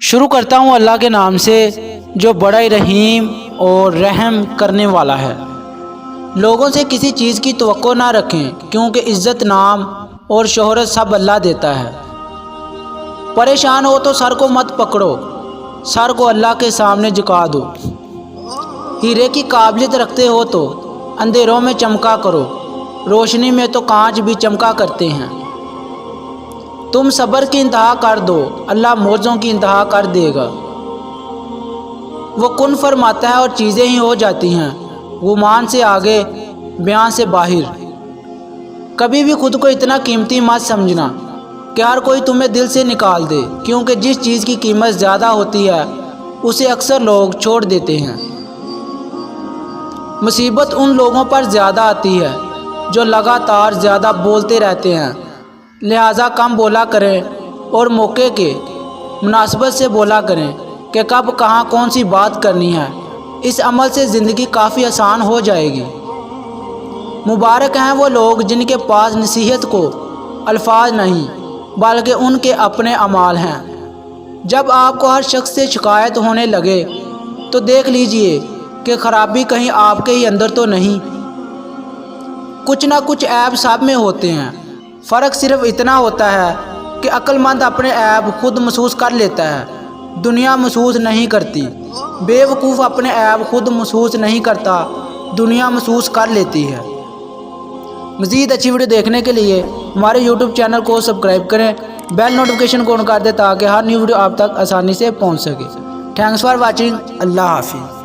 شروع کرتا ہوں اللہ کے نام سے جو بڑا ہی رحیم اور رحم کرنے والا ہے۔ لوگوں سے کسی چیز کی توقع نہ رکھیں کیونکہ عزت، نام اور شہرت سب اللہ دیتا ہے۔ پریشان ہو تو سر کو مت پکڑو، سر کو اللہ کے سامنے جھکا دو۔ ہیرے کی قابلیت رکھتے ہو تو اندھیروں میں چمکا کرو، روشنی میں تو کانچ بھی چمکا کرتے ہیں۔ تم صبر کی انتہا کر دو، اللہ موجزوں کی انتہا کر دے گا۔ وہ کن فرماتا ہے اور چیزیں ہی ہو جاتی ہیں، گمان سے آگے، بیان سے باہر۔ کبھی بھی خود کو اتنا قیمتی مت سمجھنا کہ ہر کوئی تمہیں دل سے نکال دے، کیونکہ جس چیز کی قیمت زیادہ ہوتی ہے اسے اکثر لوگ چھوڑ دیتے ہیں۔ مصیبت ان لوگوں پر زیادہ آتی ہے جو لگاتار زیادہ بولتے رہتے ہیں، لہٰذا کم بولا کریں اور موقع کے مناسبت سے بولا کریں کہ کب کہاں کون سی بات کرنی ہے۔ اس عمل سے زندگی کافی آسان ہو جائے گی۔ مبارک ہیں وہ لوگ جن کے پاس نصیحت کو الفاظ نہیں بلکہ ان کے اپنے اعمال ہیں۔ جب آپ کو ہر شخص سے شکایت ہونے لگے تو دیکھ لیجئے کہ خرابی کہیں آپ کے ہی اندر تو نہیں۔ کچھ نہ کچھ عیب سب میں ہوتے ہیں، فرق صرف اتنا ہوتا ہے کہ عقل مند اپنے عیب خود محسوس کر لیتا ہے، دنیا محسوس نہیں کرتی۔ بے وقوف اپنے عیب خود محسوس نہیں کرتا، دنیا محسوس کر لیتی ہے۔ مزید اچھی ویڈیو دیکھنے کے لیے ہمارے یوٹیوب چینل کو سبسکرائب کریں، بیل نوٹیفیکیشن کو آن کر دیں تاکہ ہر نیو ویڈیو آپ تک آسانی سے پہنچ سکے۔ تھینکس فار واچنگ، اللہ حافظ۔